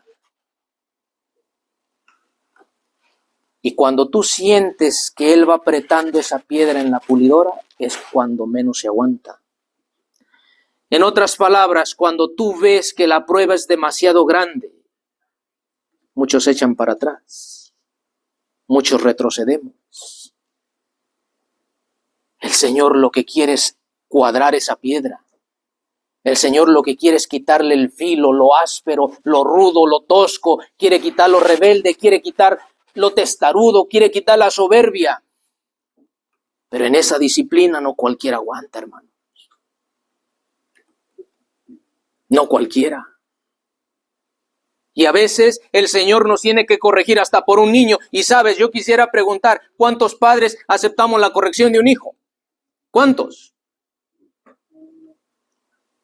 Y cuando tú sientes que Él va apretando esa piedra en la pulidora, es cuando menos se aguanta. En otras palabras, cuando tú ves que la prueba es demasiado grande, muchos se echan para atrás. Muchos retrocedemos. El Señor lo que quiere es cuadrar esa piedra. El Señor lo que quiere es quitarle el filo, lo áspero, lo rudo, lo tosco. Quiere quitar lo rebelde, quiere quitar lo testarudo, quiere quitar la soberbia. Pero en esa disciplina no cualquiera aguanta, hermano. No cualquiera. Y a veces el Señor nos tiene que corregir hasta por un niño. Y sabes, yo quisiera preguntar, ¿cuántos padres aceptamos la corrección de un hijo? ¿Cuántos?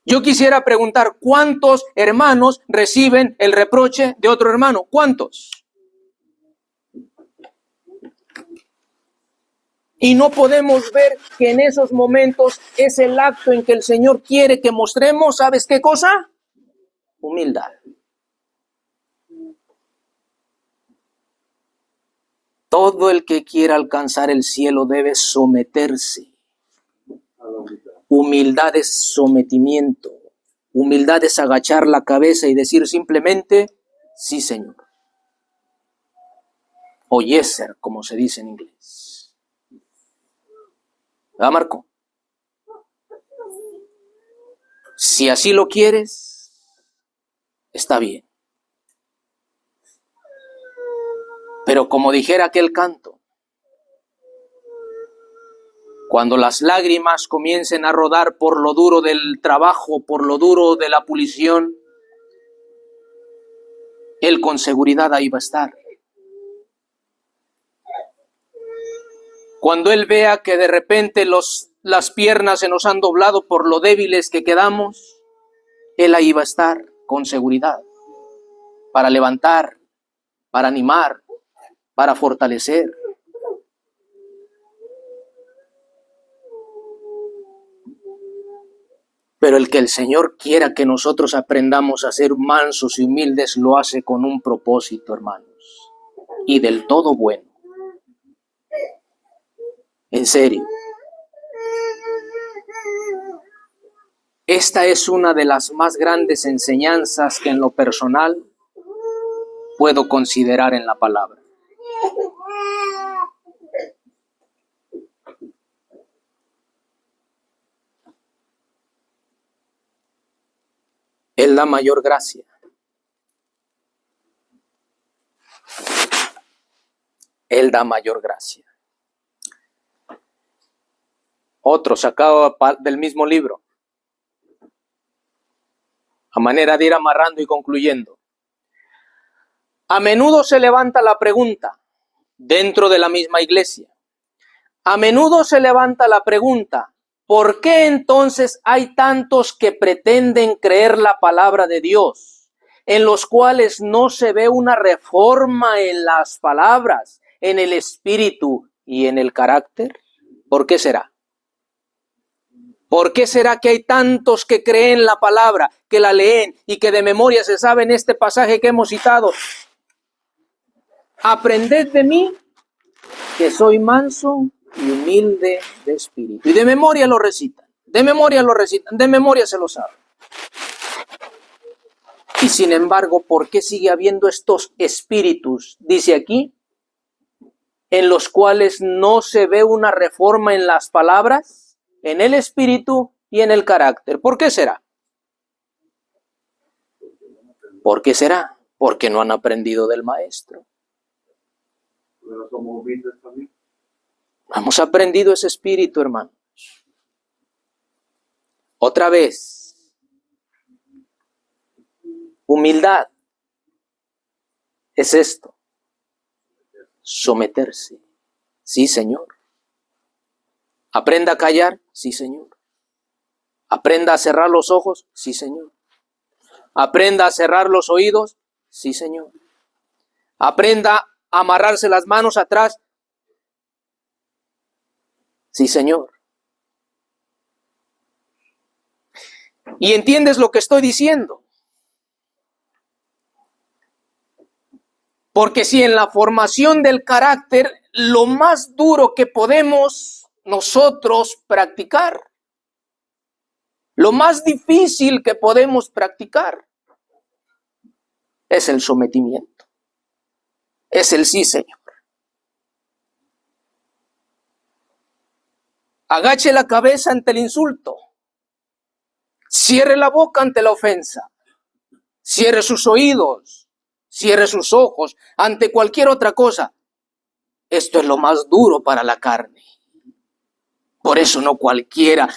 Yo quisiera preguntar, ¿cuántos hermanos reciben el reproche de otro hermano? ¿Cuántos? Y no podemos ver que en esos momentos es el acto en que el Señor quiere que mostremos, ¿sabes qué cosa? Humildad. Todo el que quiera alcanzar el cielo debe someterse. Humildad es sometimiento. Humildad es agachar la cabeza y decir simplemente, sí, Señor. O yes, sir, como se dice en inglés. ¿Verdad, Marco? Si así lo quieres, está bien. Pero como dijera aquel canto, cuando las lágrimas comiencen a rodar por lo duro del trabajo, por lo duro de la pulición, Él con seguridad ahí va a estar. Cuando Él vea que de repente las piernas se nos han doblado por lo débiles que quedamos, Él ahí va a estar con seguridad, para levantar, para animar, para fortalecer. Pero el que el Señor quiera que nosotros aprendamos a ser mansos y humildes, lo hace con un propósito, hermanos, y del todo bueno. En serio. Esta es una de las más grandes enseñanzas que en lo personal puedo considerar en la palabra. Él da mayor gracia. Él da mayor gracia. Otro sacado del mismo libro, a manera de ir amarrando y concluyendo. A menudo se levanta la pregunta, dentro de la misma iglesia, a menudo se levanta la pregunta, ¿por qué entonces hay tantos que pretenden creer la palabra de Dios, en los cuales no se ve una reforma en las palabras, en el espíritu y en el carácter? ¿Por qué será? ¿Por qué será que hay tantos que creen la palabra, que la leen y que de memoria se saben este pasaje que hemos citado? Aprended de mí, que soy manso y humilde de espíritu. Y de memoria lo recitan, de memoria se lo saben. Y sin embargo, ¿por qué sigue habiendo estos espíritus? Dice aquí, en los cuales no se ve una reforma en las palabras, en el espíritu y en el carácter. ¿Por qué será? ¿Por qué será? Porque no han aprendido del maestro. Pero somos humildes también. Hemos aprendido ese espíritu, hermanos. Otra vez. Humildad es esto. Someterse. Sí, Señor. Aprenda a callar. Sí, Señor. Aprenda a cerrar los ojos. Sí, Señor. Aprenda a cerrar los oídos. Sí, Señor. Aprenda a amarrarse las manos atrás. Sí, Señor. ¿Y entiendes lo que estoy diciendo? Porque si en la formación del carácter, lo más duro que podemos nosotros practicar, lo más difícil que podemos practicar, es el sometimiento. Es el sí, Señor. Agache la cabeza ante el insulto. Cierre la boca ante la ofensa. Cierre sus oídos. Cierre sus ojos ante cualquier otra cosa. Esto es lo más duro para la carne. Por eso no cualquiera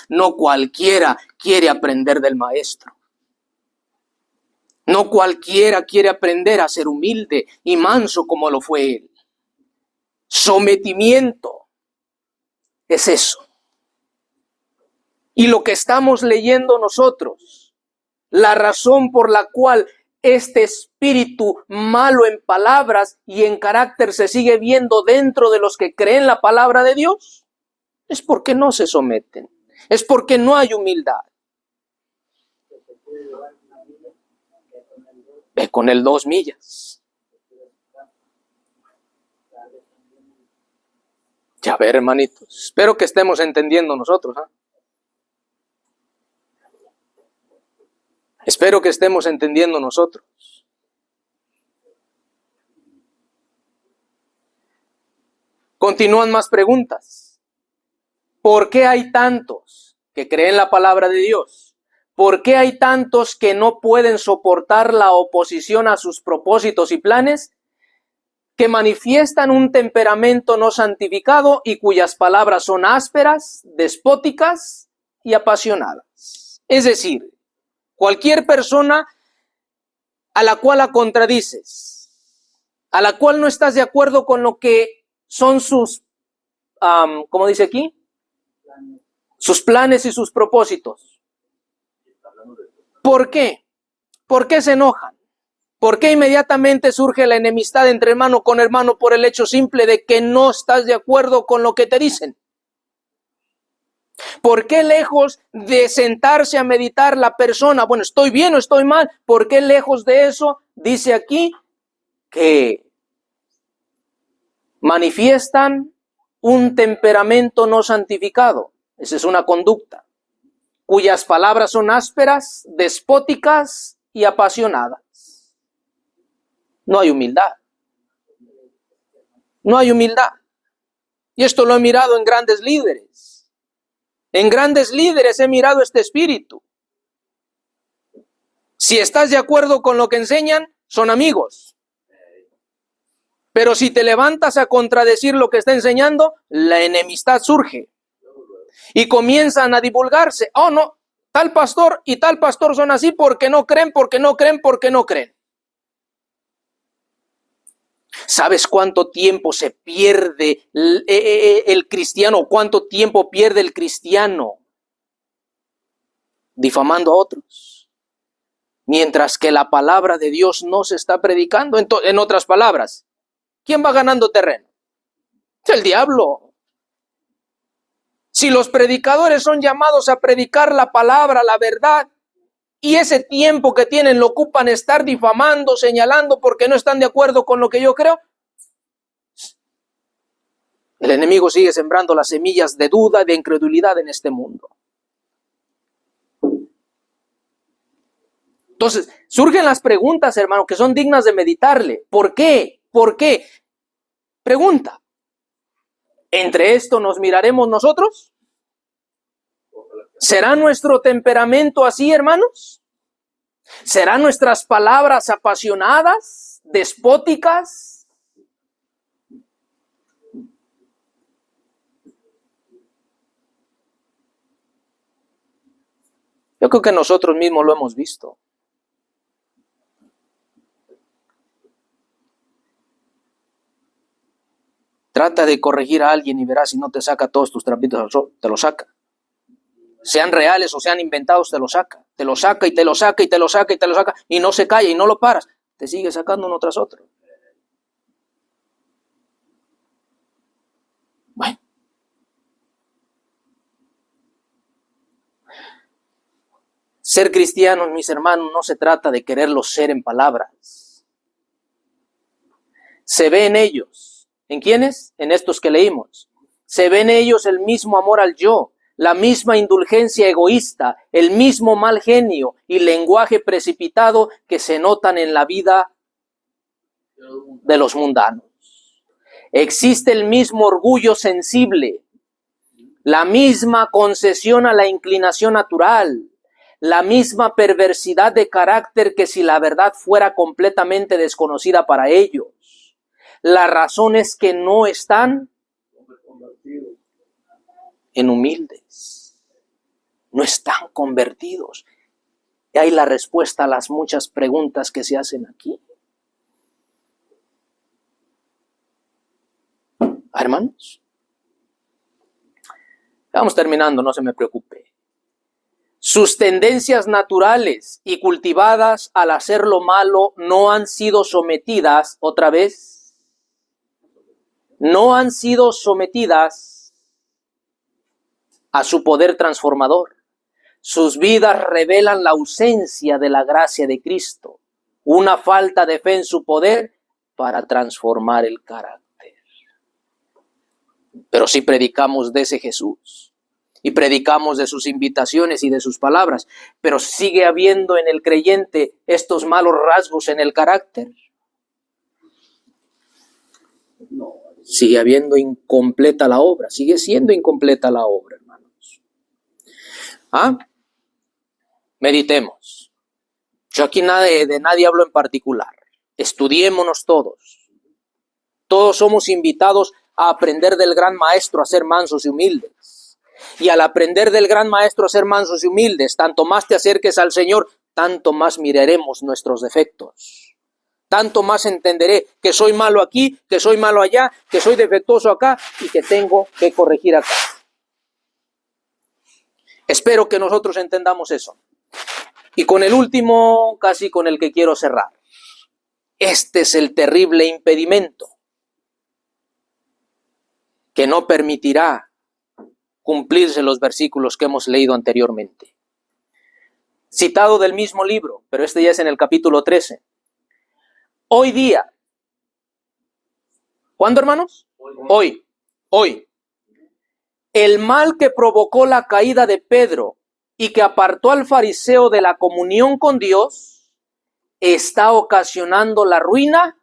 quiere aprender del maestro. No cualquiera quiere aprender a ser humilde y manso como lo fue él. Sometimiento es eso. Y lo que estamos leyendo nosotros, la razón por la cual este espíritu malo en palabras y en carácter se sigue viendo dentro de los que creen la palabra de Dios, es porque no se someten, es porque no hay humildad. Ve con el 2 millas. Ya ver, hermanitos, espero que estemos entendiendo nosotros, ¿eh? Espero que estemos entendiendo nosotros. Continúan más preguntas. ¿Por qué hay tantos que creen la palabra de Dios? ¿Por qué hay tantos que no pueden soportar la oposición a sus propósitos y planes? Que manifiestan un temperamento no santificado y cuyas palabras son ásperas, despóticas y apasionadas. Es decir, cualquier persona a la cual la contradices, a la cual no estás de acuerdo con lo que son sus, ¿cómo dice aquí? Sus planes y sus propósitos. ¿Por qué? ¿Por qué se enojan? ¿Por qué inmediatamente surge la enemistad entre hermano con hermano por el hecho simple de que no estás de acuerdo con lo que te dicen? ¿Por qué lejos de sentarse a meditar la persona? Bueno, ¿estoy bien o estoy mal? ¿Por qué lejos de eso dice aquí que manifiestan un temperamento no santificado? Esa es una conducta cuyas palabras son ásperas, despóticas y apasionadas. No hay humildad. No hay humildad. Y esto lo he mirado en grandes líderes. En grandes líderes he mirado este espíritu. Si estás de acuerdo con lo que enseñan, son amigos. Pero si te levantas a contradecir lo que está enseñando, la enemistad surge. Y comienzan a divulgarse. Oh, no, tal pastor y tal pastor son así porque no creen, porque no creen, porque no creen. ¿Sabes cuánto tiempo se pierde el cristiano? ¿Cuánto tiempo pierde el cristiano difamando a otros? Mientras que la palabra de Dios no se está predicando. En otras palabras, ¿quién va ganando terreno? El diablo. Si los predicadores son llamados a predicar la palabra, la verdad, y ese tiempo que tienen lo ocupan estar difamando, señalando porque no están de acuerdo con lo que yo creo, el enemigo sigue sembrando las semillas de duda y de incredulidad en este mundo. Entonces, surgen las preguntas, hermano, que son dignas de meditarle. ¿Por qué? ¿Por qué? Pregunta. ¿Entre esto nos miraremos nosotros? ¿Será nuestro temperamento así, hermanos? ¿Serán nuestras palabras apasionadas, despóticas? Yo creo que nosotros mismos lo hemos visto. Trata de corregir a alguien y verás si no te saca todos tus trapitos al sol, te lo saca. Sean reales o sean inventados, te lo saca. Te lo saca y te lo saca y te lo saca y te lo saca y no se calla y no lo paras. Te sigue sacando uno tras otro. Bueno. Ser cristianos, mis hermanos, no se trata de quererlo ser en palabras. Se ve en ellos. ¿En quiénes? En estos que leímos. Se ve en ellos el mismo amor al yo, la misma indulgencia egoísta, el mismo mal genio y lenguaje precipitado que se notan en la vida de los mundanos. Existe el mismo orgullo sensible, la misma concesión a la inclinación natural, la misma perversidad de carácter que si la verdad fuera completamente desconocida para ellos. La razón es que no están en humildes, no están convertidos. Y ahí la respuesta a las muchas preguntas que se hacen aquí. Hermanos, vamos terminando, no se me preocupe. Sus tendencias naturales y cultivadas al hacer lo malo no han sido sometidas, otra vez, no han sido sometidas a su poder transformador. Sus vidas revelan la ausencia de la gracia de Cristo, una falta de fe en su poder para transformar el carácter. Pero si predicamos de ese Jesús y predicamos de sus invitaciones y de sus palabras, pero sigue habiendo en el creyente estos malos rasgos en el carácter, sigue habiendo incompleta la obra, sigue siendo incompleta la obra, hermanos. Meditemos. Yo aquí de nadie hablo en particular. Estudiémonos todos. Todos somos invitados a aprender del gran maestro a ser mansos y humildes. Y al aprender del gran maestro a ser mansos y humildes, tanto más te acerques al Señor, tanto más miraremos nuestros defectos. Tanto más entenderé que soy malo aquí, que soy malo allá, que soy defectuoso acá y que tengo que corregir acá. Espero que nosotros entendamos eso. Y con el último, casi con el que quiero cerrar. Este es el terrible impedimento que no permitirá cumplirse los versículos que hemos leído anteriormente. Citado del mismo libro, pero este ya es en el capítulo 13. Hoy día, ¿cuándo, hermanos? Hoy. El mal que provocó la caída de Pedro y que apartó al fariseo de la comunión con Dios, está ocasionando la ruina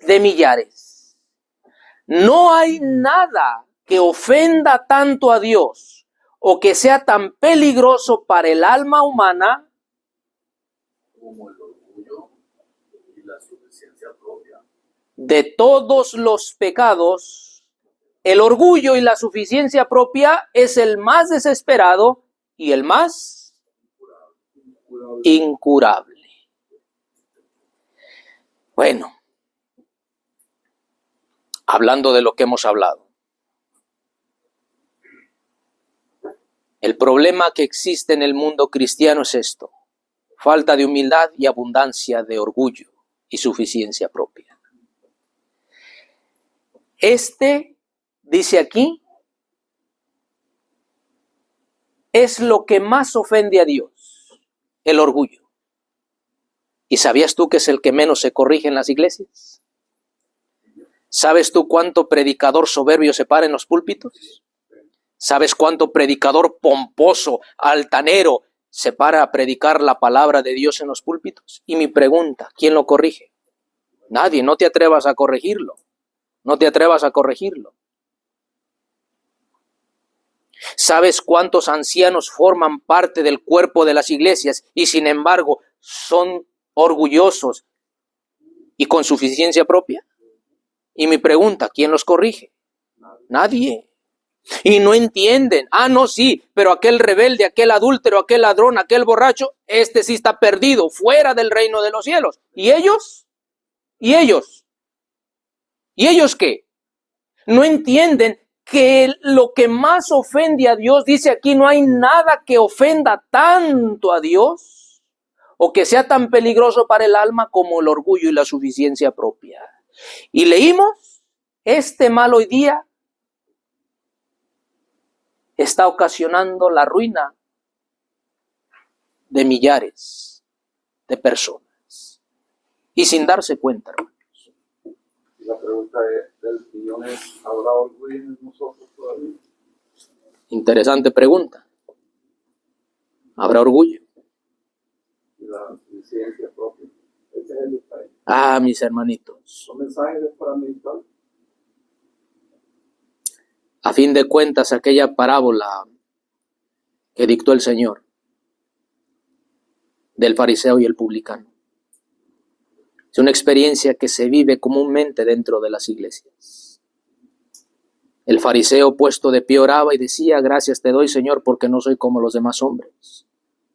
de millares. No hay nada que ofenda tanto a Dios o que sea tan peligroso para el alma humana como el orgullo y la suficiencia propia. De todos los pecados, el orgullo y la suficiencia propia es el más desesperado y el más incurable. Bueno, hablando de lo que hemos hablado, el problema que existe en el mundo cristiano es esto: falta de humildad y abundancia de orgullo y suficiencia propia. Dice aquí, es lo que más ofende a Dios, el orgullo. ¿Y sabías tú que es el que menos se corrige en las iglesias? ¿Sabes tú cuánto predicador soberbio se para en los púlpitos? ¿Sabes cuánto predicador pomposo, altanero, se para a predicar la palabra de Dios en los púlpitos? Y mi pregunta, ¿quién lo corrige? Nadie. No te atrevas a corregirlo. No te atrevas a corregirlo. ¿Sabes cuántos ancianos forman parte del cuerpo de las iglesias y sin embargo son orgullosos y con suficiencia propia? Y mi pregunta, ¿quién los corrige? Nadie. Y no entienden. No, sí, pero aquel rebelde, aquel adúltero, aquel ladrón, aquel borracho, este sí está perdido, fuera del reino de los cielos. ¿Y ellos? ¿Y ellos? ¿Y ellos qué? No entienden que lo que más ofende a Dios, dice aquí, no hay nada que ofenda tanto a Dios o que sea tan peligroso para el alma como el orgullo y la suficiencia propia. Y leímos, este mal hoy día está ocasionando la ruina de millares de personas. Y sin darse cuenta, hermanos. La pregunta del millón es, ¿habrá orgullo en nosotros todavía? Interesante pregunta. ¿Habrá orgullo? Y la suficiencia propia. Ese es el detalle. Mis hermanitos. ¿Son mensajes para meditar? A fin de cuentas, aquella parábola que dictó el Señor del fariseo y el publicano es una experiencia que se vive comúnmente dentro de las iglesias. El fariseo puesto de pie oraba y decía: gracias te doy, Señor, porque no soy como los demás hombres.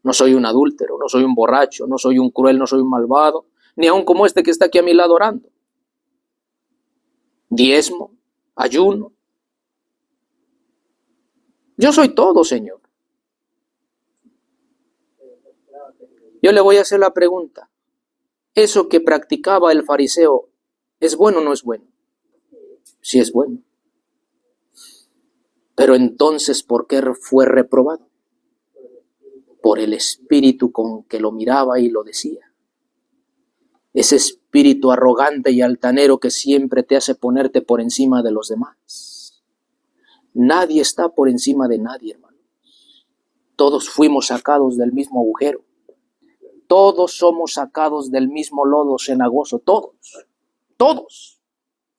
No soy un adúltero, no soy un borracho, no soy un cruel, no soy un malvado, ni aun como este que está aquí a mi lado orando. Diezmo, ayuno. Yo soy todo, Señor. Yo le voy a hacer la pregunta. ¿Eso que practicaba el fariseo es bueno o no es bueno? Sí es bueno. Pero entonces, ¿por qué fue reprobado? Por el espíritu con que lo miraba y lo decía. Ese espíritu arrogante y altanero que siempre te hace ponerte por encima de los demás. Nadie está por encima de nadie, hermano. Todos fuimos sacados del mismo agujero. Todos somos sacados del mismo lodo cenagoso. Todos.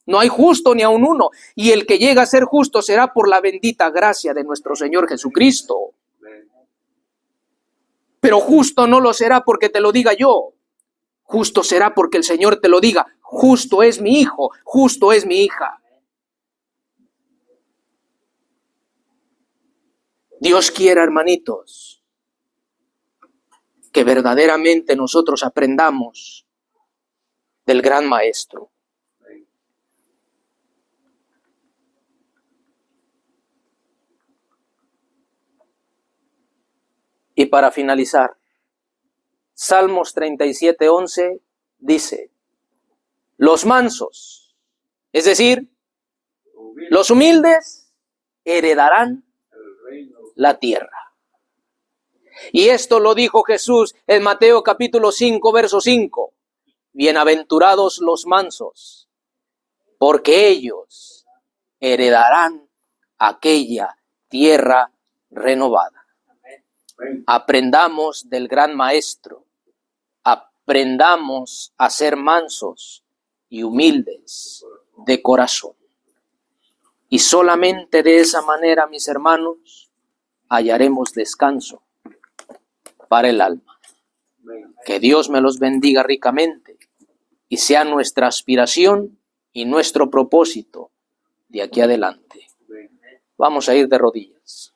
No hay justo ni aun uno. Y el que llega a ser justo será por la bendita gracia de nuestro Señor Jesucristo. Pero justo no lo será porque te lo diga yo. Justo será porque el Señor te lo diga. Justo es mi hijo, justo es mi hija. Dios quiera, hermanitos, que verdaderamente nosotros aprendamos del gran maestro. Y para finalizar, Salmos 37:11 dice: los mansos, es decir, los humildes, heredarán la tierra. Y esto lo dijo Jesús en Mateo capítulo 5, verso 5. Bienaventurados los mansos, porque ellos heredarán aquella tierra renovada. Aprendamos del gran maestro, aprendamos a ser mansos y humildes de corazón. Y solamente de esa manera, mis hermanos, hallaremos descanso para el alma. Que Dios me los bendiga ricamente y sea nuestra aspiración y nuestro propósito de aquí adelante. Vamos a ir de rodillas.